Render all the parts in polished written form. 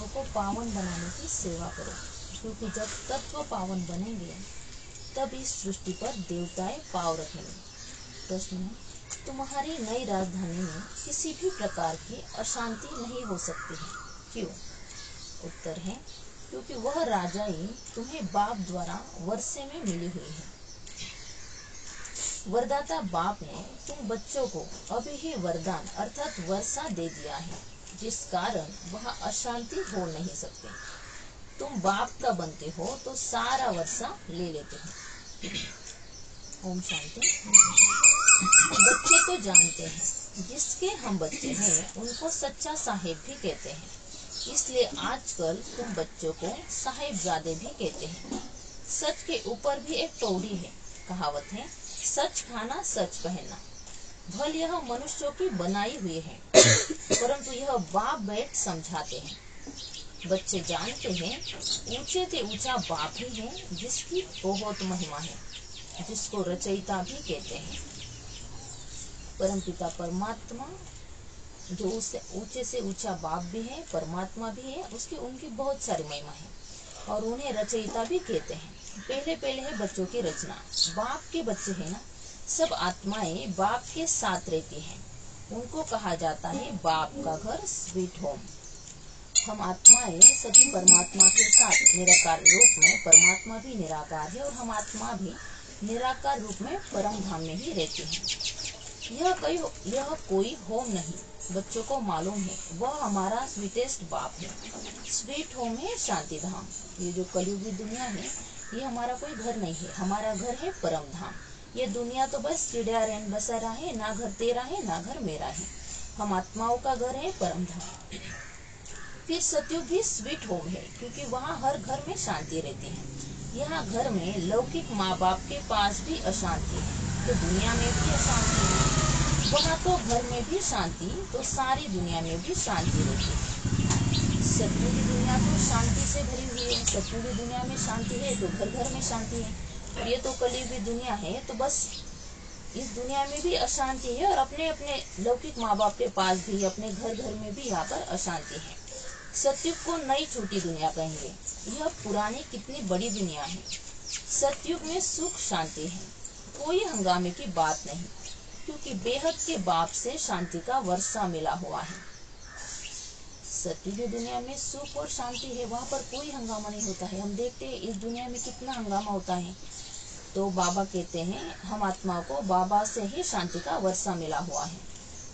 तत्वों को पावन बनाने की सेवा करो, क्योंकि जब तत्व पावन बनेंगे तब इस सृष्टि पर देवताएं पाव रखेंगे। प्रश्न है, तुम्हारी नई राजधानी में किसी भी प्रकार की अशांति नहीं हो सकती है, क्यों? उत्तर है, क्योंकि वह राजाई तुम्हें बाप द्वारा वर्षे में मिली हुई है। वरदाता बाप ने तुम बच्चों को अभी ही वरदान अर्थात वर्षा दे दिया है, जिस कारण वह अशांति हो नहीं सकते। तुम बाप का बनते हो तो सारा वर्षा ले लेते हो। ओम शांति। बच्चे तो जानते हैं, जिसके हम बच्चे हैं उनको सच्चा साहेब भी कहते हैं, इसलिए आजकल तुम बच्चों को साहेबजादे भी कहते हैं। सच के ऊपर भी एक पौड़ी है, कहावत है, सच खाना सच पहनना। भल यह मनुष्यों की बनाई हुई है, परंतु यह बाप बैठ समझाते हैं। बच्चे जानते हैं, ऊंचे से ऊंचा बाप ही है, जिसकी बहुत महिमा है, जिसको रचयिता भी कहते हैं। परमपिता परमात्मा जो उससे ऊंचे से ऊंचा बाप भी है, परमात्मा भी है, उसकी उनकी बहुत सारी महिमा है और उन्हें रचयिता भी कहते हैं। पहले है बच्चों की रचना। बाप के बच्चे है ना, सब आत्माएं बाप के साथ रहती हैं, उनको कहा जाता है बाप का घर, स्वीट होम। हम आत्माएं सभी परमात्मा के साथ निराकार रूप में, परमात्मा भी निराकार है और हम आत्मा भी निराकार रूप में परम धाम में ही रहती हैं। यह कोई होम नहीं, बच्चों को मालूम है, वह हमारा स्वीटेस्ट बाप है। स्वीट होम है शांति धाम। ये जो कलयुगी दुनिया है, ये हमारा कोई घर नहीं है, हमारा घर है परम धाम। ये दुनिया तो बस चिड़िया रैन बसेरा है, ना घर तेरा है ना घर मेरा है। हम आत्माओं का घर है परम धाम। फिर सतयुग भी स्वीट होम है, क्योंकि वहाँ हर घर में शांति रहती है। यहाँ घर में लौकिक माँ बाप के पास भी अशांति है, तो दुनिया में भी अशांति है। वहाँ तो घर में भी शांति, तो सारी दुनिया में भी शांति रहती है। सतयुगी दुनिया तो शांति से भरी हुई है, सतयुगी दुनिया में शांति है तो घर घर में शांति है। और ये तो कलयुगी दुनिया है, तो बस इस दुनिया में भी अशांति है और अपने अपने लौकिक माँ बाप के पास भी, अपने घर घर में भी यहाँ पर अशांति है। सतयुग को नई छोटी दुनिया कहेंगे। यह पुरानी कितनी बड़ी दुनिया है। सतयुग में सुख शांति है, कोई हंगामे की बात नहीं, क्योंकि बेहद के बाप से शांति का वर्षा मिला हुआ है। सतयुगी दुनिया में सुख और शांति है, वहाँ पर कोई हंगामा नहीं होता है। हम देखते हैं इस दुनिया में कितना हंगामा होता है, तो बाबा कहते हैं हम आत्मा को बाबा से ही शांति का वर्षा मिला हुआ है।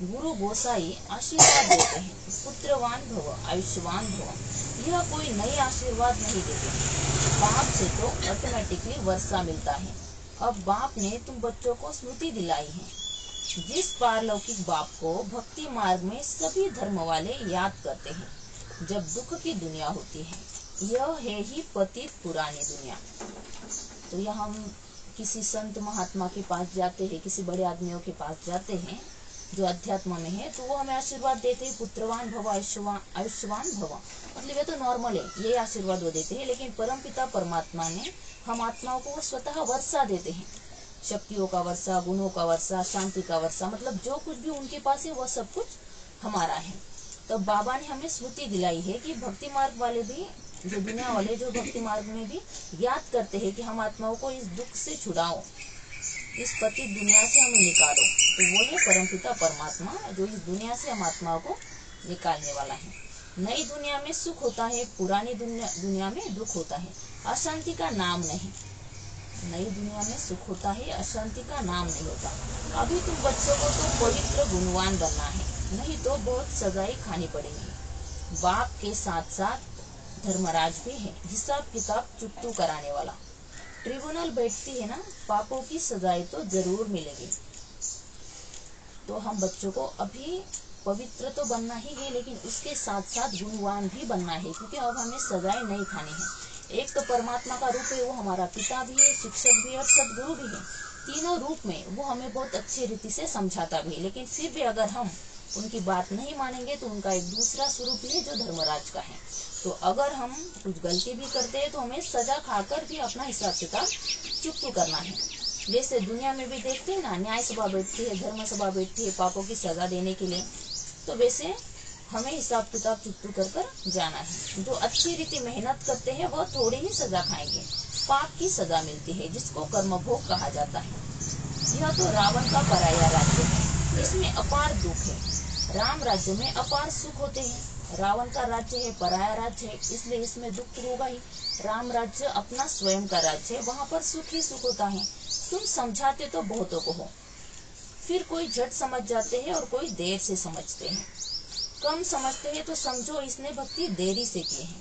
गुरु गोसाई आशीर्वाद देते हैं, पुत्रवान भव, आयुष्मान भव। यह कोई नई आशीर्वाद नहीं देते, बाप से तो ऑटोमेटिकली वर्षा मिलता है। अब बाप ने तुम बच्चों को स्मृति दिलाई है, जिस पारलौकिक बाप को भक्ति मार्ग में सभी धर्म वाले याद करते हैं जब दुख की दुनिया होती है। यह है ही पतित पुरानी दुनिया। तो यह हम किसी संत महात्मा के पास जाते हैं, किसी बड़े आदमियों के पास जाते हैं जो अध्यात्म में है, तो वो हमें आशीर्वाद देते हैं, पुत्रवान भव, आयुष्मान भव। मतलब ये तो नॉर्मल है, ये आशीर्वाद वो देते हैं। लेकिन परमपिता परमात्मा ने हम आत्माओं को स्वतः वर्षा देते हैं, शक्तियों का वर्षा, गुणों का वर्षा, शांति का वर्षा। मतलब जो कुछ भी उनके पास है वह सब कुछ हमारा है। तो बाबा ने हमें स्मृति दिलाई है कि भक्ति मार्ग वाले भी, जो दुनिया वाले जो भक्ति मार्ग में भी याद करते हैं कि हम आत्माओं को इस दुख से छुड़ाओ, इस पतित दुनिया से हमें निकालो। तो वो है परमपिता परमात्मा जो इस दुनिया से हम आत्माओं को निकालने वाला है। नई दुनिया में सुख होता है, पुरानी दुनिया में दुख होता है, अशांति का नाम नहीं। नई दुनिया में सुख होता है, अशांति का नाम नहीं होता। अभी तुम बच्चों को तो पवित्र गुणवान बनना है, नहीं तो बहुत सजाएं खानी पड़ेगी। बाप के साथ साथ धर्मराज भी है, हिसाब किताब चुकतू कराने वाला। ट्रिब्यूनल बैठती है ना, पापों की सजाएं तो जरूर मिलेगी। तो हम बच्चों को अभी पवित्र तो बनना ही है, लेकिन उसके साथ साथ गुणवान भी बनना है, क्योंकि अब हमें सजाएं नहीं खानी है। एक तो परमात्मा का रूप है, वो हमारा पिता भी है, शिक्षक भी है और सदगुरु भी है। तीनों रूप में वो हमें बहुत अच्छी रीति से समझाता भी है। लेकिन फिर भी अगर हम उनकी बात नहीं मानेंगे तो उनका एक दूसरा स्वरूप भी है जो धर्मराज का है। तो अगर हम कुछ गलती भी करते हैं तो हमें सजा खाकर भी अपना हिसाब किताब चुकतू करना है। जैसे दुनिया में भी देखते हैं ना, न्याय सभा बैठती है, धर्म सभा बैठती है पापों की सजा देने के लिए। तो वैसे हमें हिसाब किताब चुकतू कर कर जाना है। जो अच्छी रीति मेहनत करते हैं वह थोड़ी ही सजा खाएंगे, पाप की सजा मिलती है, जिसको कर्मभोग कहा जाता है। यह तो रावण का पराया राज्य है, इसमें अपार दुख है। राम राज्य में अपार सुख होते हैं। रावण का राज्य है, पराया राज्य है, इसलिए इसमें दुख तो होगा ही। राम राज्य अपना स्वयं का राज्य है, वहाँ पर सुख ही सुख होता है। तुम समझाते तो बहुतों को हो, फिर कोई झट समझ जाते हैं और कोई देर से समझते हैं। कम समझते हैं तो समझो इसने भक्ति देरी से की है।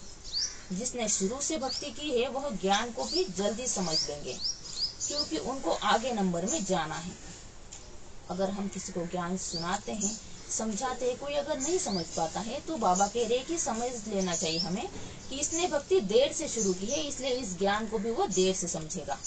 जिसने शुरू से भक्ति की है वह ज्ञान को भी जल्दी समझ लेंगे, क्योंकि उनको आगे नंबर में जाना है। अगर हम किसी को ज्ञान सुनाते हैं, समझाते हैं, कोई अगर नहीं समझ पाता है तो बाबा कह रहे कि समझ लेना चाहिए हमें कि इसने भक्ति देर से शुरू की है, इसलिए इस ज्ञान को भी वो देर से समझेगा।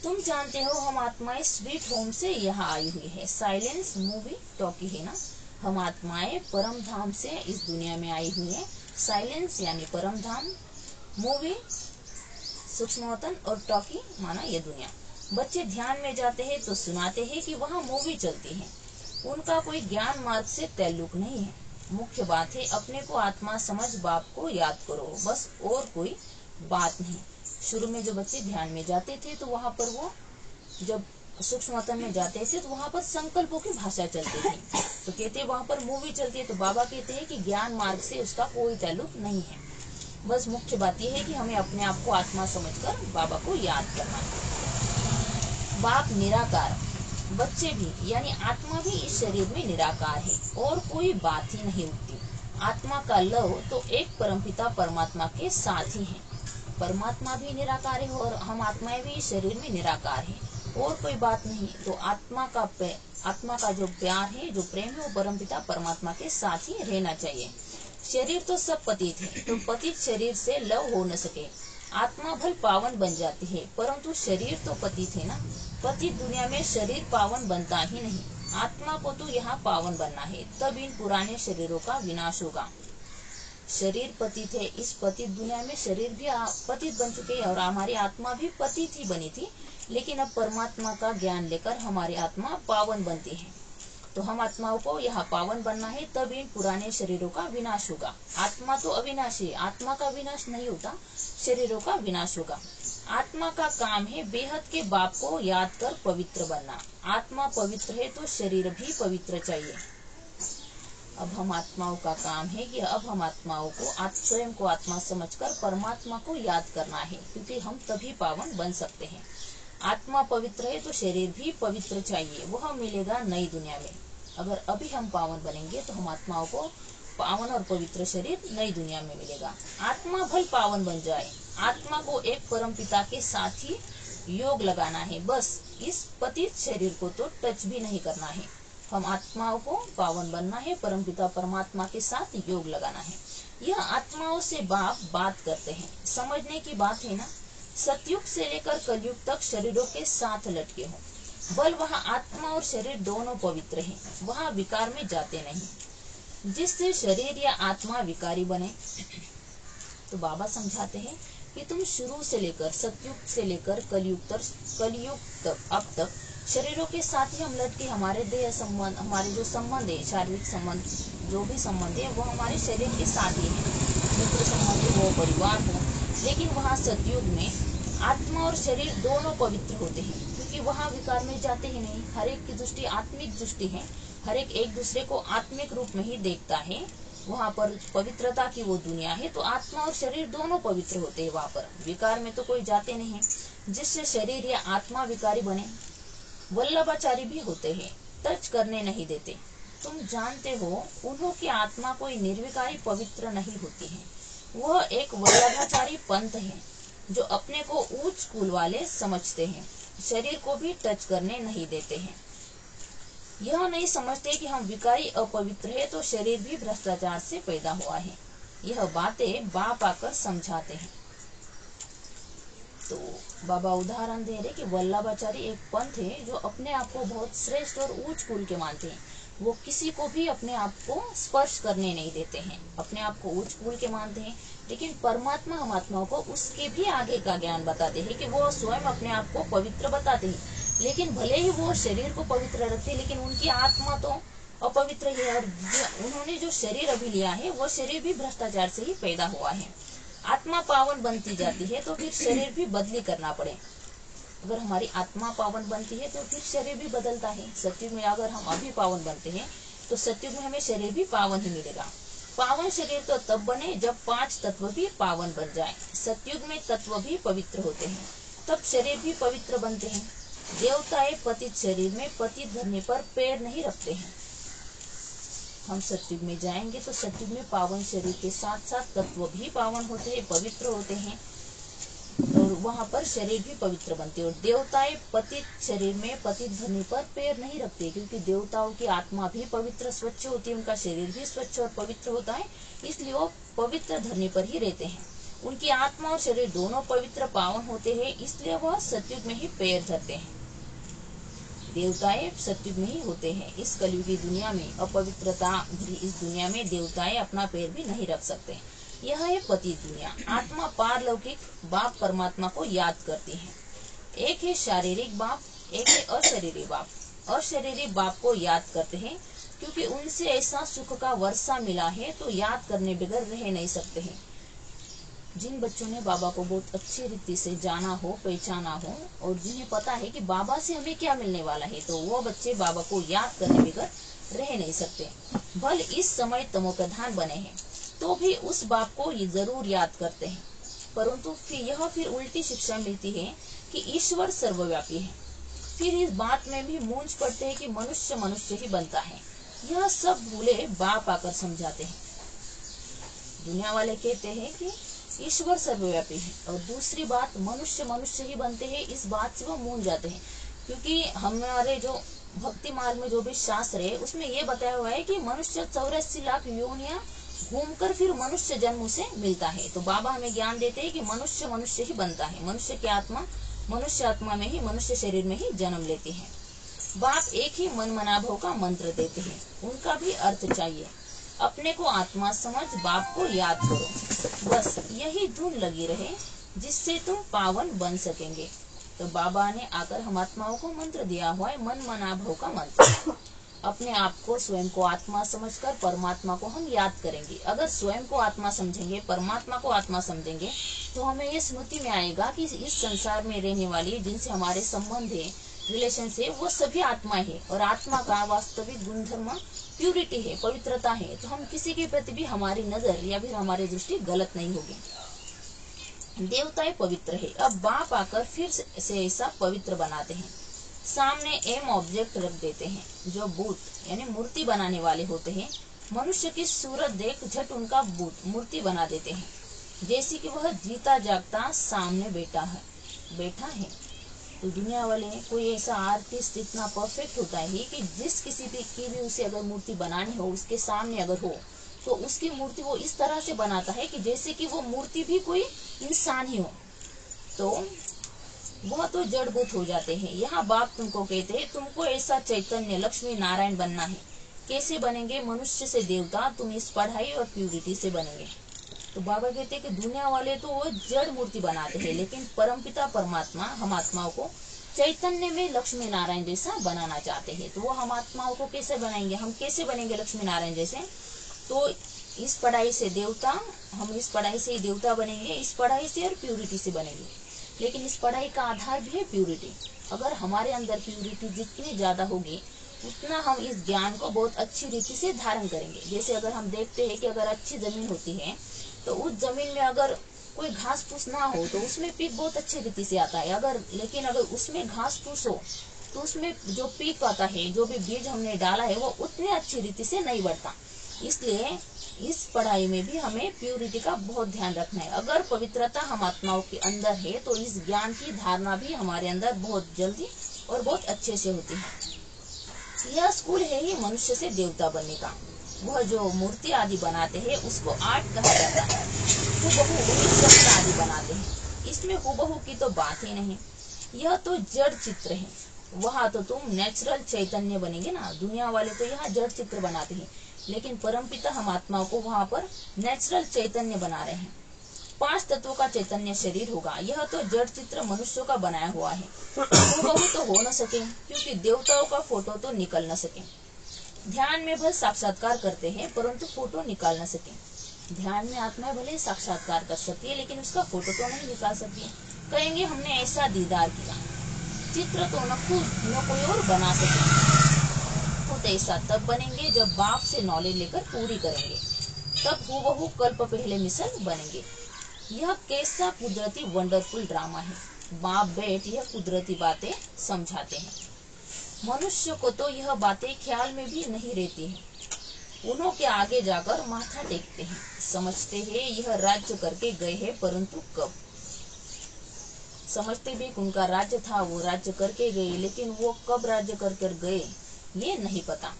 तुम जानते हो हम आत्माएं स्वीट होम से यहाँ आई हुई है। साइलेंस मूवी टॉकी है ना। हम आत्माएं परम धाम से इस दुनिया में आई हुई है। साइलेंस यानी परम धाम, मूवी सूक्ष्मवतन और टॉकी माना ये दुनिया। बच्चे ध्यान में जाते हैं तो सुनाते हैं कि वहाँ मूवी चलती है। उनका कोई ज्ञान मार्ग से ताल्लुक नहीं है। मुख्य बात है अपने को आत्मा समझ बाप को याद करो, बस और कोई बात नहीं। शुरू में जो बच्चे ध्यान में जाते थे तो वहाँ पर वो जब सूक्ष्मतन में जाते थे तो वहाँ पर संकल्पों की भाषा चलती थी, तो कहते वहाँ पर मूवी चलती है। तो बाबा कहते हैं कि ज्ञान मार्ग से उसका कोई ताल्लुक नहीं है। बस मुख्य बात यह है कि हमें अपने आप को आत्मा समझकर बाबा को याद करना है। बाप निराकार, बच्चे भी यानी आत्मा भी इस शरीर में निराकार है और कोई बात ही नहीं उठती। आत्मा का लव तो एक परमपिता परमात्मा के साथ ही है। परमात्मा भी निराकार है और हम आत्माएं भी इस शरीर में निराकार है और कोई बात नहीं। तो आत्मा का जो प्यार है, जो प्रेम है, वो परमपिता परमात्मा के साथ ही रहना चाहिए। शरीर तो सब पतित है, तो पतित शरीर से लव हो न सके। आत्मा भल पावन बन जाती है, परंतु शरीर तो पतित है ना। पतित दुनिया में शरीर पावन बनता ही नहीं। आत्मा को तो यहाँ पावन बनना है, तब इन पुराने शरीरों का विनाश होगा। शरीर पतित है, इस पतित दुनिया में शरीर भी पतित बन चुके हैं और हमारी आत्मा भी पतित ही बनी थी। लेकिन अब परमात्मा का ज्ञान लेकर हमारी आत्मा पावन बनती है। तो हम आत्माओं को यहाँ पावन बनना है, तब इन पुराने शरीरों का विनाश होगा। आत्मा तो अविनाशी है, आत्मा का विनाश नहीं होता, शरीरों का विनाश होगा। आत्मा का काम है बेहद के बाप को याद कर पवित्र बनना। आत्मा पवित्र है तो शरीर भी पवित्र चाहिए। अब हम आत्माओं का काम है कि अब हम आत्माओं को स्वयं को आत्मा समझकर परमात्मा को याद करना है, क्योंकि हम तभी पावन बन सकते हैं। आत्मा पवित्र है तो शरीर भी पवित्र चाहिए, वह मिलेगा नई दुनिया में। अगर अभी हम पावन बनेंगे तो हम आत्माओं को पावन और पवित्र शरीर नई दुनिया में मिलेगा। आत्मा भल पावन बन जाए, आत्मा को एक परम पिता के साथ ही योग लगाना है। बस इस पतित शरीर को तो टच भी नहीं करना है। हम आत्माओं को पावन बनना है, परमपिता परमात्मा के साथ योग लगाना है। यह आत्माओं से बात करते हैं, समझने की बात है ना। सतयुग से लेकर कलयुग तक शरीरों के साथ लटके हो, बल वहाँ आत्मा और शरीर दोनों पवित्र हैं, वहाँ विकार में जाते नहीं, जिससे शरीर या आत्मा विकारी बने। तो बाबा समझाते हैं कि तुम शुरू से लेकर सतयुग से लेकर कलयुग तक अब तक शरीरों के साथ ही हम लटके। हमारे देह संबंध, हमारे जो संबंध है, शारीरिक संबंध, जो भी संबंध है वो हमारे शरीर के साथ ही है। मित्र संबंध हो, परिवार हो, लेकिन वहाँ सतयुग में आत्मा और शरीर दोनों पवित्र होते हैं, क्योंकि वहाँ विकार में जाते ही नहीं। हर एक की दृष्टि आत्मिक दृष्टि है, हर एक दूसरे को आत्मिक रूप में ही देखता है। वहाँ पर पवित्रता की वो दुनिया है, तो आत्मा और शरीर दोनों पवित्र होते हैं। वहाँ पर विकार में तो कोई जाते नहीं, जिससे शरीर या आत्मा विकारी बने। वल्लभाचारी भी होते हैं, टच करने नहीं देते। तुम जानते हो उन्हों की आत्मा कोई निर्विकारी पवित्र नहीं होती है। वह एक वल्लभाचारी पंथ है, जो अपने को उच्च कुल वाले समझते हैं, शरीर को भी टच करने नहीं देते हैं। यह नहीं समझते कि हम विकारी अपवित्र है तो शरीर भी भ्रष्टाचार से पैदा हुआ है। यह बातें बाप आकर समझाते हैं। तो बाबा उदाहरण दे रहे कि वल्लभाचारी एक पंथ है जो अपने आप को बहुत श्रेष्ठ और उच्च कुल के मानते हैं। वो किसी को भी अपने आप को स्पर्श करने नहीं देते हैं, अपने आप को उच्च कुल के मानते हैं। लेकिन परमात्मा हम आत्माओं को उसके भी आगे का ज्ञान बताते हैं कि वो स्वयं अपने आप को पवित्र बताते हैं। लेकिन भले ही वो शरीर को पवित्र रखते हैं, लेकिन उनकी आत्मा तो अपवित्र है, और उन्होंने जो शरीर अभी लिया है वो शरीर भी भ्रष्टाचार से ही पैदा हुआ है। आत्मा पावन बनती जाती है तो फिर शरीर भी बदली करना पड़े। अगर हमारी आत्मा पावन बनती है तो फिर शरीर भी बदलता है। सत्युग में अगर हम अभी पावन बनते हैं तो सत्युग में हमें शरीर भी पावन ही मिलेगा। पावन शरीर तो तब बने जब 5 तत्व भी पावन बन जाए। सत्युग में तत्व भी पवित्र होते हैं, तब शरीर भी पवित्र बनते हैं। देवताएं पतित शरीर में पतित धरने पर पैर नहीं रखते हैं। हम सत्युग में जाएंगे तो सत्युग में पावन शरीर के साथ साथ तत्व भी पावन होते हैं, पवित्र होते हैं, और वहां पर शरीर भी पवित्र बनते हैं। और देवताएं पतित शरीर में पतित धरनी पर पैर नहीं रखते, क्योंकि देवताओं की आत्मा भी पवित्र स्वच्छ होती है, उनका शरीर भी स्वच्छ और पवित्र होता है, इसलिए वो पवित्र धरनी पर ही रहते हैं। उनकी आत्मा और शरीर दोनों पवित्र पावन होते हैं, इसलिए वह सत्युग में ही पैर धरते हैं। देवताएं सत्युग में ही होते हैं। इस कलयुगी दुनिया में, अपवित्रता भरी इस दुनिया में देवताएं अपना पैर भी नहीं रख सकते। यह है पतित दुनिया। आत्मा पारलौकिक बाप परमात्मा को याद करती है। एक है शारीरिक बाप, एक है अशरीरी बाप। अशरीरी बाप को याद करते हैं क्योंकि उनसे ऐसा सुख का वर्षा मिला है, तो याद करने बगैर रह नहीं सकते हैं। जिन बच्चों ने बाबा को बहुत अच्छी रीति से जाना हो, पहचाना हो, और जिन्हें पता है कि बाबा से हमें क्या मिलने वाला है, तो वो बच्चे बाबा को याद करने बगैर रह नहीं सकते। भले इस समय तमोप्रधान बने हैं तो भी उस बाप को ये जरूर याद करते हैं, परंतु फिर उल्टी शिक्षा मिलती है कि ईश्वर सर्वव्यापी है। फिर इस बात में भी मूंझ पड़ते हैं कि मनुष्य मनुष्य ही बनता है। यह सब भूले बाप आकर समझाते हैं। दुनिया वाले कहते हैं कि ईश्वर सर्वव्यापी है, और दूसरी बात मनुष्य मनुष्य ही बनते हैं, इस बात से वो मूंझ जाते हैं। क्योंकि हमारे जो भक्ति मार्ग में जो भी शास्त्र है उसमें ये बताया हुआ है कि मनुष्य 84 लाख योनियां घूमकर फिर मनुष्य जन्म से मिलता है। तो बाबा हमें ज्ञान देते हैं कि मनुष्य मनुष्य ही बनता है। मनुष्य की आत्मा मनुष्य आत्मा में ही, मनुष्य शरीर में ही जन्म लेती है। बाप एक ही मन मनाभव का मंत्र देते हैं, उनका भी अर्थ चाहिए। अपने को आत्मा समझ बाप को याद करो, बस यही धुन लगी रहे जिससे तुम पावन बन सकेंगे। तो बाबा ने आकर हम आत्माओं को मंत्र दिया हुआ है, मन मनाभव का मंत्र। अपने आप को स्वयं को आत्मा समझकर परमात्मा को हम याद करेंगे। अगर स्वयं को आत्मा समझेंगे, परमात्मा को आत्मा समझेंगे, तो हमें ये स्मृति में आएगा कि इस संसार में रहने वाली जिनसे हमारे संबंध है, रिलेशन से, वो सभी आत्मा है, और आत्मा का वास्तविक गुणधर्म प्यूरिटी है, पवित्रता है। तो हम किसी के प्रति भी हमारी नजर या फिर हमारी दृष्टि गलत नहीं होगी। देवताएं पवित्र है। अब बाप आकर फिर से ऐसा पवित्र बनाते हैं। सामने एम ऑब्जेक्ट रख देते हैं, जो भूत यानी मूर्ति बनाने वाले होते हैं। मनुष्य की सूरत देख झट उनका भूत मूर्ति बना देते हैं, जैसे कि वह जीता जागता सामने बैठा है। तो दुनिया वाले कोई ऐसा आर्टिस्ट इतना परफेक्ट होता है कि जिस किसी की भी उसे अगर मूर्ति बनानी हो, उसके सामने अगर हो, तो उसकी मूर्ति वो इस तरह से बनाता है कि जैसे कि वो मूर्ति भी कोई इंसान ही हो। तो वह तो जड़भूत हो जाते हैं। यहाँ बाप तुमको कहते हैं तुमको ऐसा चैतन्य लक्ष्मी नारायण बनना है। कैसे बनेंगे? मनुष्य से देवता। तुम इस पढ़ाई और प्यूरिटी से बनेंगे। तो बाबा कहते हैं कि दुनिया वाले तो वो जड़ मूर्ति बनाते हैं, लेकिन परमपिता परमात्मा हम आत्माओं को चैतन्य में लक्ष्मी नारायण जैसा बनाना चाहते हैं। तो वो हम आत्माओं को कैसे बनाएंगे? हम कैसे बनेंगे लक्ष्मी नारायण जैसे? तो इस पढ़ाई से देवता, हम इस पढ़ाई से देवता बनेंगे, इस पढ़ाई से और प्यूरिटी से बनेंगे। लेकिन इस पढ़ाई का आधार भी है प्यूरिटी। अगर हमारे अंदर प्यूरिटी जितनी ज्यादा होगी, उतना हम इस ज्ञान को बहुत अच्छी रीति से धारण करेंगे। जैसे अगर हम देखते हैं कि अगर अच्छी जमीन होती है, तो उस जमीन में अगर कोई घास फूस ना हो तो उसमें पीक बहुत अच्छी रीति से आता है। लेकिन अगर उसमें घास फूस हो तो उसमें जो पीक आता है, जो भी बीज हमने डाला है, वो उतनी अच्छी रीति से नहीं बढ़ता। इसलिए इस पढ़ाई में भी हमें प्यूरिटी का बहुत ध्यान रखना है। अगर पवित्रता हम आत्माओं के अंदर है, तो इस ज्ञान की धारणा भी हमारे अंदर बहुत जल्दी और बहुत अच्छे से होती है। यह स्कूल है ही मनुष्य से देवता बनने का। वह जो मूर्ति आदि बनाते हैं उसको आर्ट कहा जाता है। हुबहू आदि बनाते हैं, इसमें हुबहू की तो बात ही नहीं। यह तो जड़ चित्र है। वहाँ तो तुम नेचुरल चैतन्य बनेंगे ना। दुनिया वाले तो यहाँ जड़ चित्र बनाते हैं, लेकिन परमपिता हम आत्माओं को वहाँ पर नेचुरल चैतन्य बना रहे हैं। 5 तत्वों का चैतन्य शरीर होगा। यह तो जड़ चित्र मनुष्यों का बनाया हुआ है। हुबहू तो हो न सके, क्योंकि देवताओं का फोटो तो निकल न सके। ध्यान में बस साक्षात्कार करते हैं परंतु फोटो निकाल न सके। ध्यान में आत्मा भले साक्षात्कार कर सकती है लेकिन उसका फोटो तो नहीं निकाल सकती। कहेंगे हमने ऐसा दीदार किया, चित्र तो न खुद न कोई और बना सके। खुद ऐसा तब बनेंगे जब बाप से नॉलेज लेकर पूरी करेंगे, तब हूबहू कल्प पहले मिसल बनेंगे। यह कैसा कुदरती वंडरफुल ड्रामा है। बाप बेट यह कुदरती बातें समझाते हैं। मनुष्य को तो यह बातें ख्याल में भी नहीं रहती है। उन्हों के आगे जाकर माथा टेकते हैं, समझते हैं यह राज्य करके गए हैं परंतु कब। समझते भी उनका राज्य था, वो राज्य करके गए, लेकिन वो कब राज्य कर गए ये नहीं पता,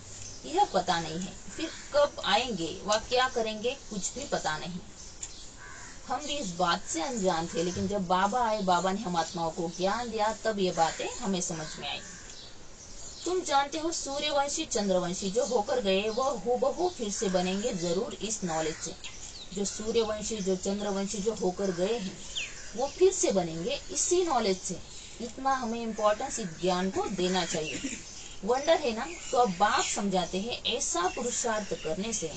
यह पता नहीं है। फिर कब आएंगे व क्या करेंगे कुछ भी पता नहीं। हम भी इस बात से अनजान थे, लेकिन जब बाबा आए, बाबा ने हम आत्माओं को ज्ञान दिया, तब ये बातें हमें समझ में आई। तुम जानते हो सूर्यवंशी चंद्रवंशी जो होकर गए वह हूबहू फिर से बनेंगे जरूर इस नॉलेज से। जो सूर्यवंशी जो चंद्रवंशी जो होकर गए हैं वो फिर से बनेंगे इसी नॉलेज से। इतना हमें इम्पोर्टेंस इस ज्ञान को देना चाहिए। वंडर है ना। तो अब बाप समझाते हैं ऐसा पुरुषार्थ करने से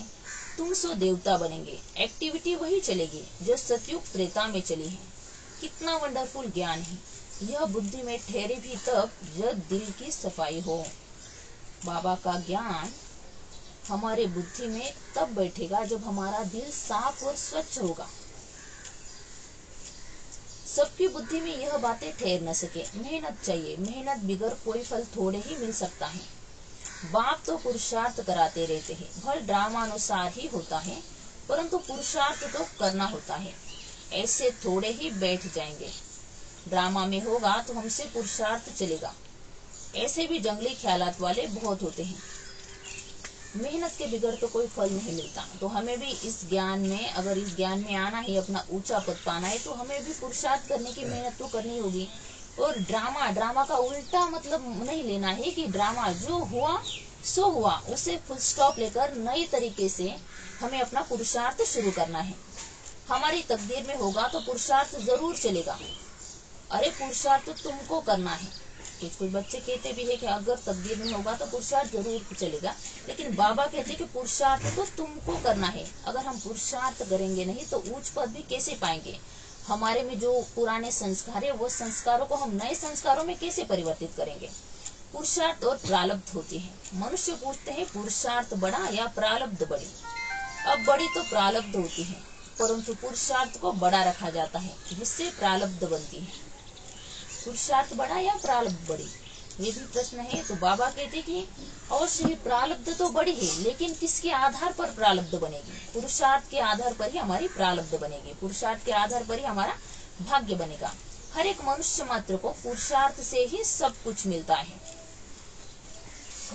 तुम सो देवता बनेंगे। एक्टिविटी वही चलेगी जो सतयुग त्रेता में चली है। कितना वंडरफुल ज्ञान है। यह बुद्धि में ठहरे भी तब जब दिल की सफाई हो। बाबा का ज्ञान हमारे बुद्धि में तब बैठेगा जब हमारा दिल साफ और स्वच्छ होगा। सबकी बुद्धि में यह बातें ठहर न सके। मेहनत चाहिए, मेहनत बिगर कोई फल थोड़े ही मिल सकता है। बाप तो पुरुषार्थ कराते रहते हैं, फल ड्रामा अनुसार ही होता है परंतु पुरुषार्थ तो करना होता है। ऐसे थोड़े ही बैठ जाएंगे, ड्रामा में होगा तो हमसे पुरुषार्थ चलेगा। ऐसे भी जंगली ख्यालात वाले बहुत होते हैं। मेहनत के बिगड़ तो कोई फल नहीं मिलता। तो हमें भी इस ज्ञान में, अगर इस ज्ञान में आना है, अपना ऊंचा पद पाना है, तो हमें भी पुरुषार्थ करने की मेहनत तो करनी होगी। और ड्रामा का उल्टा मतलब नहीं लेना है कि ड्रामा जो हुआ सो हुआ, उसे फुल स्टॉप लेकर नए तरीके से हमें अपना पुरुषार्थ शुरू करना है। हमारी तकदीर में होगा तो पुरुषार्थ जरूर चलेगा। अरे पुरुषार्थ तो तुमको करना है। कुछ बच्चे कहते भी है कि अगर तकदीर में होगा तो पुरुषार्थ जरूर चलेगा, लेकिन बाबा कहते कि पुरुषार्थ तो तुमको करना है। अगर हम पुरुषार्थ करेंगे नहीं तो उच्च पद भी कैसे पाएंगे। हमारे में जो पुराने संस्कार है वो संस्कारों को हम नए संस्कारों में कैसे परिवर्तित करेंगे। पुरुषार्थ और प्रारब्ध होती है। मनुष्य पूछते हैं पुरुषार्थ बड़ा या प्रारब्ध बड़ी। अब बड़ी तो प्रारब्ध होती है परंतु पुरुषार्थ को बड़ा रखा जाता है जिससे प्रारब्ध बनती है। पुरुषार्थ बड़ा या प्रारब्ध बड़ी, ये भी प्रश्न है। तो बाबा कहते कि अवश्य ही प्रारब्ध तो बड़ी है, लेकिन किसके आधार पर प्रारब्ध बनेगी। पुरुषार्थ के आधार पर ही हमारी प्रारब्ध बनेगी, पुरुषार्थ के आधार पर ही हमारा भाग्य बनेगा। हर एक मनुष्य मात्र को पुरुषार्थ से ही सब कुछ मिलता है।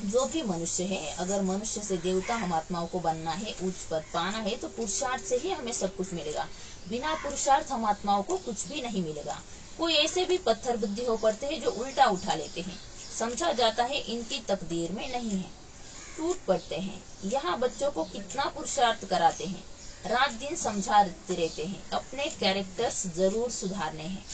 जो भी मनुष्य है, अगर मनुष्य से देवता हम आत्माओं को बनना है, उच्च पद पाना है, तो पुरुषार्थ से ही हमें सब कुछ मिलेगा। बिना पुरुषार्थ हम आत्माओं को कुछ भी नहीं मिलेगा। कोई ऐसे भी पत्थर बुद्धि हो पड़ते हैं जो उल्टा उठा लेते हैं, समझा जाता है इनकी तकदीर में नहीं है, टूट पड़ते हैं। यहाँ बच्चों को कितना पुरुषार्थ कराते हैं, रात दिन समझाते रहते हैं, अपने कैरेक्टर्स जरूर सुधारने हैं।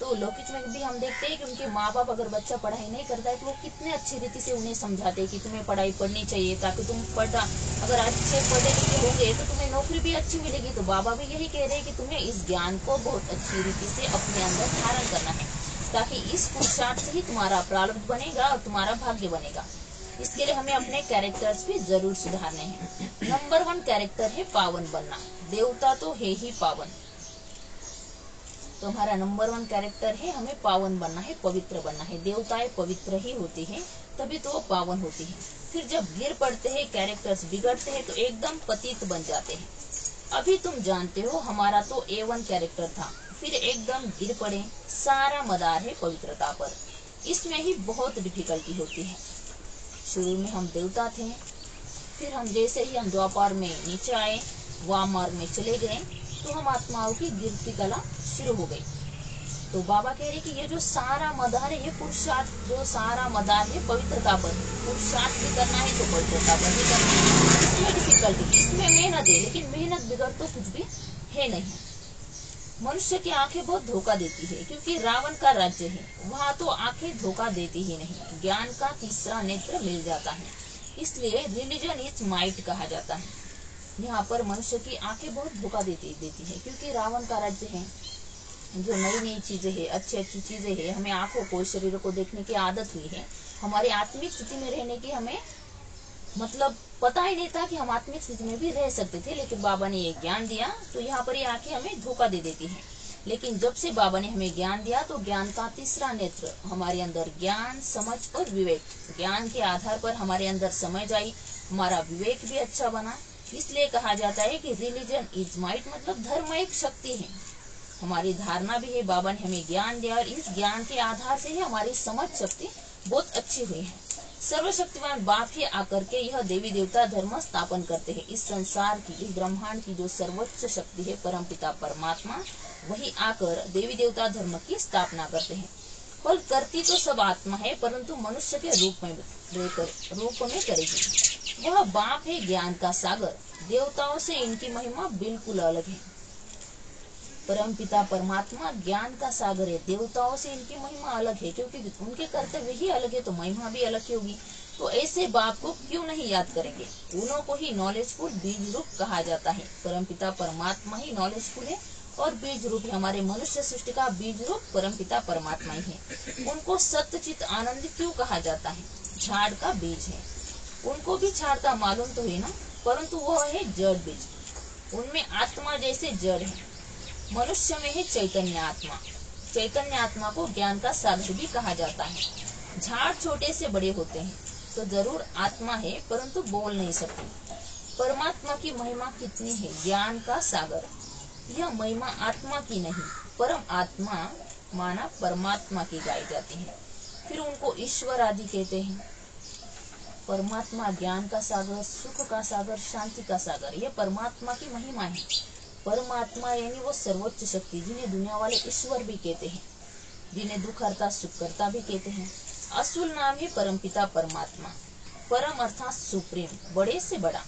तो लौकिक में भी हम देखते हैं कि उनके माँ बाप अगर बच्चा पढ़ाई नहीं करता है तो वो कितने अच्छी रीति से उन्हें समझाते हैं कि तुम्हें पढ़ाई पढ़नी चाहिए ताकि तुम अगर अच्छे पढ़े लिखे होंगे तो तुम्हें नौकरी भी अच्छी मिलेगी। तो बाबा भी यही कह रहे हैं कि तुम्हें इस ज्ञान को बहुत अच्छी रीति से अपने अंदर धारण करना है ताकि इस पुरुषार्थ से ही तुम्हारा प्रारब्ध बनेगा और तुम्हारा भाग्य बनेगा। इसके लिए हमें अपने कैरेक्टर्स भी जरूर सुधारने हैं। नंबर 1 कैरेक्टर है पावन बनना। देवता तो है ही पावन, तो हमारा नंबर 1 कैरेक्टर है हमें पावन बनना है, पवित्र बनना है। देवताएं पवित्र ही होती हैं तभी तो वो पावन होती हैं। फिर जब गिर पड़ते हैं, कैरेक्टर्स बिगड़ते हैं तो एकदम पतित बन जाते हैं। अभी तुम जानते हो हमारा तो A1 कैरेक्टर था, फिर एकदम गिर पड़े। सारा मदार है पवित्रता पर, इसमें ही बहुत डिफिकल्टी होती है। शुरू में हम देवता थे, फिर हम जैसे ही हम द्वापर में नीचे आए, वाम मार्ग में चले गए, तो हम आत्माओं की गिरती कला शुरू हो गई। तो बाबा कह रहे कि ये जो सारा मदार है, ये पुरुषार्थ जो सारा मदार है पवित्रता पर, पुरुषार्थ भी करना है तो पवित्रता पर भी करना है। इसमें डिफिकल्टी, इसमें मेहनत है, लेकिन मेहनत बिगड़ तो कुछ भी है नहीं। मनुष्य की आंखें बहुत धोखा देती है, क्योंकि रावण का राज्य है, वहाँ तो आंखें धोखा देती ही नहीं, ज्ञान का तीसरा नेत्र मिल जाता है। इसलिए रिलीजन इज माइट कहा जाता है। यहाँ पर मनुष्य की आंखें बहुत धोखा देती है, क्योंकि रावण का राज्य है। जो नई नई चीजें है, अच्छी अच्छी चीजें है, हमें आंखों को, शरीर को देखने की आदत हुई है, हमारी आत्मिक स्थिति में रहने की हमें मतलब पता ही नहीं था कि हम आत्मिक स्थिति में भी रह सकते थे, लेकिन बाबा ने ये ज्ञान दिया, तो यहाँ पर ये आंखें हमें धोखा दे देती हैं। लेकिन जब से बाबा ने हमें ज्ञान दिया, तो ज्ञान का तीसरा नेत्र हमारे अंदर, ज्ञान, समझ और विवेक, ज्ञान के आधार पर हमारे अंदर समझ आई, हमारा विवेक भी अच्छा बना। इसलिए कहा जाता है कि रिलीजन इज माइट, मतलब धर्म एक शक्ति है। हमारी धारणा भी है, बाबा ने हमें ज्ञान दिया और इस ज्ञान के आधार से ही हमारी समझ शक्ति बहुत अच्छी हुई है। सर्वशक्तिमान बाप ही आकर के यह देवी देवता धर्म स्थापन करते हैं। इस संसार की, इस ब्रह्मांड की जो सर्वोच्च शक्ति है, परमपिता परमात्मा, वही आकर देवी देवता धर्म की स्थापना करते हैं। फल करती तो सब आत्मा है, परंतु मनुष्य के रूप में करेगी। वह बाप है ज्ञान का सागर, देवताओं से इनकी महिमा बिल्कुल अलग है। परमपिता परमात्मा ज्ञान का सागर है, देवताओं से इनकी महिमा अलग है, क्योंकि उनके कर्तव्य ही अलग है, तो महिमा भी अलग ही होगी। तो ऐसे बाप को क्यों नहीं याद करेंगे। उन्हों को ही नॉलेजफुल बीज रूप कहा जाता है। परमपिता परमात्मा ही नॉलेजफुल है और बीज रूप है। हमारे मनुष्य सृष्टि का बीज रूप परमपिता परमात्मा ही है। उनको सत्यचित आनंद क्यों कहा जाता है। झाड़ का बीज है, उनको भी झाड़ का मालूम तो है ना, परंतु वह है जड़ बीज, उनमें आत्मा जैसे जड़ है। मनुष्य में है चैतन्य आत्मा, चैतन्य आत्मा को ज्ञान का सागर भी कहा जाता है। झाड़ छोटे से बड़े होते हैं, तो जरूर आत्मा है, परंतु बोल नहीं सकते। परमात्मा की महिमा कितनी है, ज्ञान का सागर। यह महिमा आत्मा की नहीं, परम आत्मा माना परमात्मा की गाई जाती है। फिर उनको ईश्वर आदि कहते हैं। परमात्मा ज्ञान का सागर, सुख का सागर, शांति का सागर, यह परमात्मा की महिमा है। परमात्मा यानी वो सर्वोच्च शक्ति, जिन्हें दुनिया वाले ईश्वर भी कहते हैं, जिन्हें दुखहर्ता सुखकर्ता भी कहते हैं। असुल नाम है परमपिता परमात्मा। परम अर्थात सुप्रीम, बड़े से बड़ा।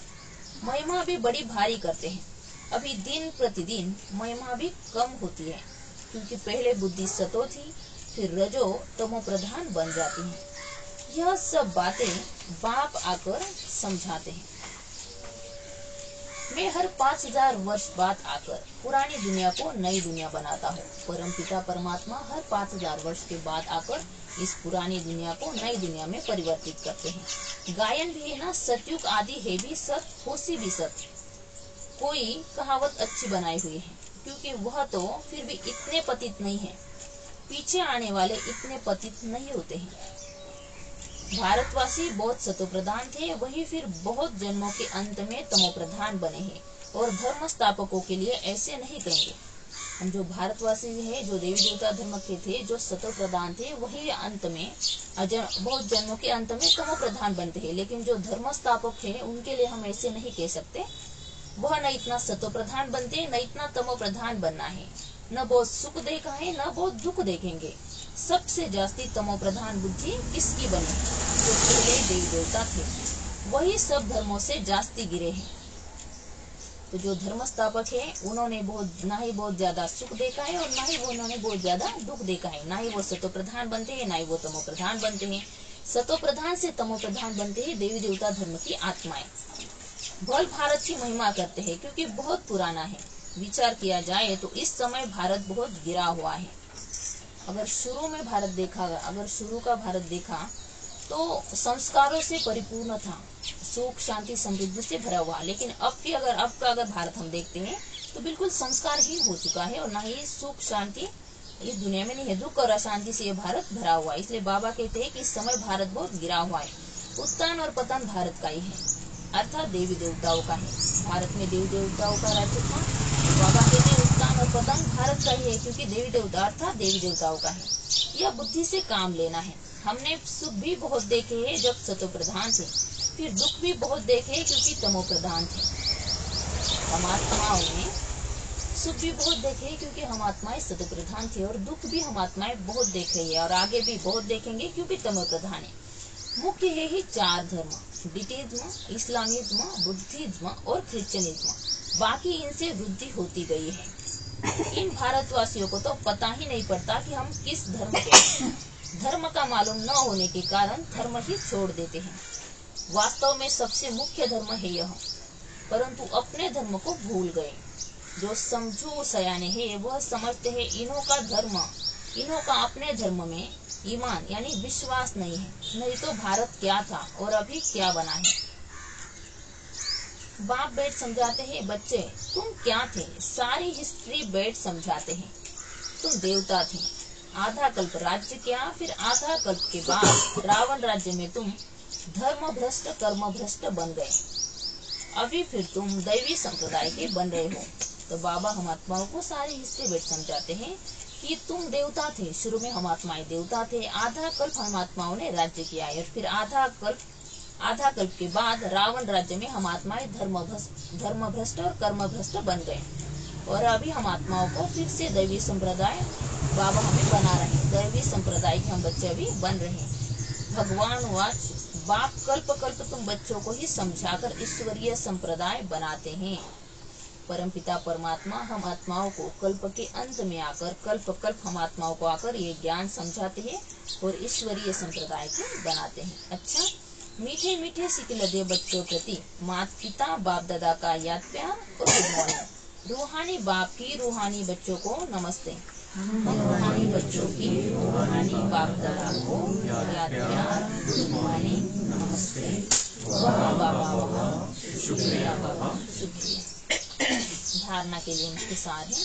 महिमा भी बड़ी भारी करते हैं। अभी दिन प्रतिदिन महिमा भी कम होती है, क्योंकि पहले बुद्धि सतो थी, फिर रजो तमो प्रधान बन जाती है। यह सब बातें बाप आकर समझाते हैं। मैं हर 5000 वर्ष बाद आकर पुरानी दुनिया को नई दुनिया बनाता हूँ। परमपिता परमात्मा हर 5000 वर्ष के बाद आकर इस पुरानी दुनिया को नई दुनिया में परिवर्तित करते हैं। गायन भी है ना, सतयुग आदि है भी सत, होशी भी सत। कोई कहावत अच्छी बनाई हुई है, क्योंकि वह तो फिर भी इतने पतित नहीं है, पीछे आने वाले इतने पतित नहीं होते हैं। भारतवासी बहुत सतो प्रधान थे, वही फिर बहुत जन्मों के अंत में तमो प्रधान बने हैं, और धर्म स्थापकों के लिए ऐसे नहीं कहेंगे। हम जो भारतवासी है, जो देवी देवता धर्म के थे, जो सतो प्रधान थे, वही अंत में बहुत जन्मों के अंत में तमो प्रधान बनते हैं। लेकिन जो धर्म स्थापक है, उनके लिए हम ऐसे नहीं कह सकते। वह न इतना सतो प्रधान बनते, न इतना तमो प्रधान बनना है। न बहुत सुख देखा है, न बहुत दुख देखेंगे। सबसे जास्ती तमो प्रधान बुद्धि किसकी बने, जो पहले देवी देवता थे, वही सब धर्मों से जास्ती गिरे हैं। तो जो धर्म स्थापक है, उन्होंने ना ही बहुत ज्यादा सुख देखा है, और ना ही उन्होंने बहुत ज्यादा दुख देखा है। ना ही वो सतो प्रधान बनते हैं, ना ही वो तमो प्रधान बनते हैं। सतो प्रधान से तमो प्रधान बनते हैं देवी देवता धर्म की आत्माएं। भल भारत की महिमा करते हैं, क्योंकि बहुत पुराना है। विचार किया जाए तो इस समय भारत बहुत गिरा हुआ है। अगर शुरू में भारत देखा, अगर शुरू का भारत देखा तो संस्कारों से परिपूर्ण था, सुख शांति समृद्धि से भरा हुआ। लेकिन अब का अगर भारत हम देखते हैं तो बिल्कुल संस्कारहीन हो चुका है, और ना ही सुख शांति इस दुनिया में नहीं है। दुख और अशांति से ये भारत भरा हुआ है। इसलिए बाबा कहते हैं कि इस समय भारत बहुत गिरा हुआ है। उत्थान और पतन भारत का ही है, अर्थात देवी देवताओं का है। भारत में देवी देवताओं का राज्य था। बाबा कहते हैं उत्थान और पतन भारत का ही है, क्योंकि देवी देवता अर्थात देवी देवताओं का है। यह बुद्धि से काम लेना है। हमने सुख भी बहुत देखे हैं जब सतो प्रधान थे, फिर दुख भी बहुत देखे हैं क्योंकि तमो प्रधान थे। हम आत्माओं ने सुख भी बहुत देखे हैं क्योंकि हम आत्माएं सतो प्रधान थे, और दुख भी हम आत्माएं बहुत देख रही है, और आगे भी बहुत देखेंगे क्योंकि तमो प्रधान है। मुख्य है ही 4 धर्म, बुद्धिज्म, इस्लामिज्म, बुद्धिज्म और क्रिश्चियनिज्म। बाकी इनसे वृद्धि होती गई है। इन भारतवासियों को तो पता ही नहीं पड़ता कि हम किस धर्म के हैं। धर्म का मालूम न होने के कारण धर्म ही छोड़ देते हैं। वास्तव में सबसे मुख्य धर्म है यह, परंतु अपने धर्म को भूल गए। जो समझू सयाने हैं वह समझते हैं इन्हों का धर्म, इन्हों का अपने धर्म में ईमान यानी विश्वास नहीं है, नहीं तो भारत क्या था और अभी क्या बना है। बाप बैठ समझाते हैं, बच्चे तुम क्या थे, सारी हिस्ट्री बैठ समझाते हैं। तुम देवता थे, आधा कल्प राज्य किया, फिर आधा कल्प के बाद रावण राज्य में तुम धर्म भ्रष्ट कर्म भ्रष्ट बन गए। अभी फिर तुम दैवी संप्रदाय के बन रहे हो। तो बाबा हम आत्माओं को सारी हिस्ट्री बैठ समझाते हैं कि तुम देवता थे, शुरू में हम आत्माएं देवता थे, आधा कल्प हम आत्माओं ने राज्य किया है, और फिर आधा कल्प के बाद रावण राज्य में हम आत्माएं धर्म भ्रष्ट और कर्म भ्रष्ट बन गए। और अभी हम आत्माओं को फिर से दैवी संप्रदाय बाबा हमें बना रहे हैं, दैवी संप्रदाय के हम बच्चे अभी बन रहे हैं। भगवान वाच, बाप कल्प कल्प तुम बच्चों को ही समझाकर ईश्वरीय संप्रदाय बनाते हैं। परमपिता परमात्मा हम आत्माओं को कल्प के अंत में आकर कल्प कल्प हम आत्माओं को आकर ये ज्ञान समझाते हैं और ईश्वरीय संप्रदाय को बनाते हैं। अच्छा, मीठे मीठे सिकलदे बच्चों प्रति माता पिता बाप दादा का याद प्यार और गुड मॉर्निंग। रूहानी बाप की रूहानी बच्चों को नमस्ते। रूहानी बच्चों की रूहानी बाप दादा को याद प्यार गुड मॉर्निंग नमस्ते। वाह बाबा वाह, शुक्रिया बाबा शुक्रिया। धारणा के लिए उनके साथ है,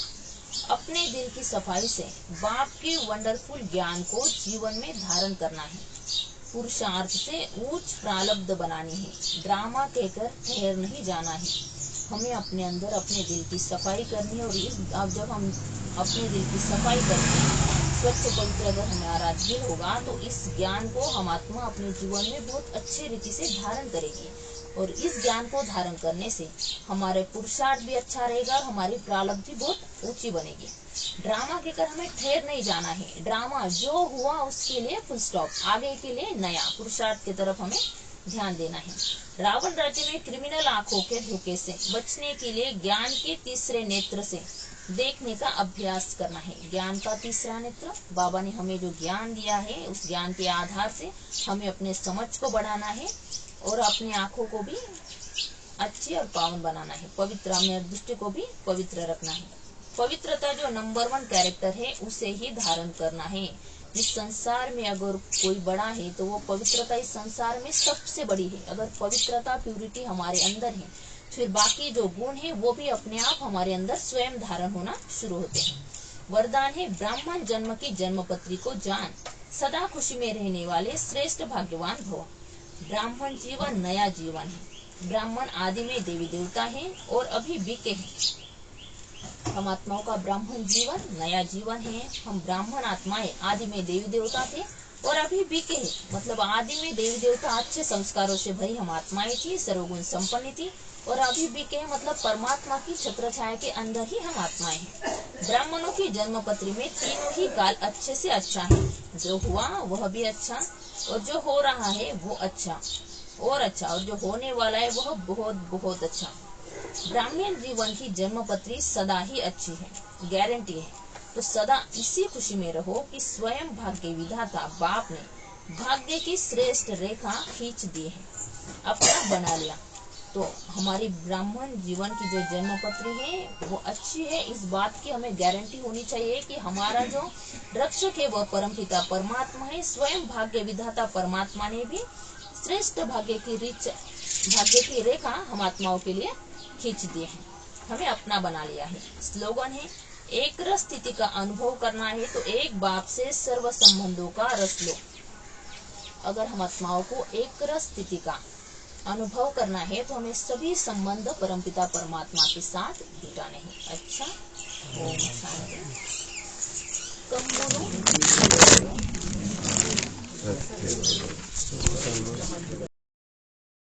अपने दिल की सफाई से बाप के वंडरफुल ज्ञान को जीवन में धारण करना है। पुरुषार्थ से उच्च प्रारब्ध बनानी है, ड्रामा कहकर ठहर नहीं जाना है। हमें अपने अंदर अपने दिल की सफाई करनी है, और अब जब हम अपने दिल की सफाई करते हैं, स्वच्छ पवित्र अगर हमारा दिल होगा तो इस ज्ञान को हम आत्मा अपने जीवन में बहुत अच्छे रीति से धारण करेगी। और इस ज्ञान को धारण करने से हमारे पुरुषार्थ भी अच्छा रहेगा और हमारी प्रारब्ध भी बहुत ऊंची बनेगी। ड्रामा कहकर हमें ठहर नहीं जाना है, ड्रामा जो हुआ उसके लिए फुल स्टॉप, आगे के लिए नया पुरुषार्थ की तरफ हमें ध्यान देना है। रावण राज्य में क्रिमिनल आंखों के धोखे से बचने के लिए ज्ञान के तीसरे नेत्र से देखने का अभ्यास करना है। ज्ञान का तीसरा नेत्र बाबा ने हमें जो ज्ञान दिया है, उस ज्ञान के आधार से हमें अपने समझ को बढ़ाना है और अपनी आंखों को भी अच्छी और पावन बनाना है। पवित्र अपने दृष्टि को भी पवित्र रखना है। पवित्रता जो नंबर 1 कैरेक्टर है उसे ही धारण करना है। इस संसार में अगर कोई बड़ा है तो वो पवित्रता इस संसार में सबसे बड़ी है। अगर पवित्रता प्यूरिटी हमारे अंदर है, फिर बाकी जो गुण है वो भी अपने आप हमारे अंदर स्वयं धारण होना शुरू होते हैं। वरदान है, ब्राह्मण जन्म की जन्मपत्री को जान, सदा खुशी में रहने वाले श्रेष्ठ भाग्यवान भव। ब्राह्मण जीवन नया जीवन है। ब्राह्मण आदि में देवी देवता है और अभी बीके हैं। हम आत्माओं का ब्राह्मण जीवन नया जीवन है। हम ब्राह्मण आत्माएं आदि में देवी देवता थे और अभी बीके हैं, मतलब आदि में देवी देवता अच्छे संस्कारों से भरी हम आत्माएं थी, सर्वगुण संपन्न थी, और अभी बीके हैं मतलब परमात्मा की छत्र छाया के अंदर ही हम आत्माएं हैं। ब्राह्मणों की जन्मपत्री में तीनों ही काल अच्छे से अच्छा है, जो हुआ वह भी अच्छा, और जो हो रहा है वो अच्छा और अच्छा, और जो होने वाला है वह बहुत बहुत अच्छा। ब्राह्मण जीवन की जन्मपत्री सदा ही अच्छी है, गारंटी है। तो सदा इसी खुशी में रहो कि स्वयं भाग्य विधाता बाप ने भाग्य की श्रेष्ठ रेखा खींच दी है, अपना बना लिया। तो हमारी ब्राह्मण जीवन की जो जन्मपत्री है वो अच्छी है। इस बात की हमें गारंटी होनी चाहिए कि हमारा जो रक्षक है वह परमपिता परमात्मा है। स्वयं भाग्य विधाता परमात्मा ने भी श्रेष्ठ भाग्य की रेखा हम आत्माओं के लिए खींच दी है, हमें अपना बना लिया है। स्लोगन है, एक रस स्थिति का अनुभव करना है तो एक बाप से सर्व संबंधों का रस लो। अगर हम आत्माओं को एक रस स्थिति का अनुभव करना है तो हमें सभी संबंध परमपिता परमात्मा के साथ जुटाने हैं। अच्छा, ओम शांति।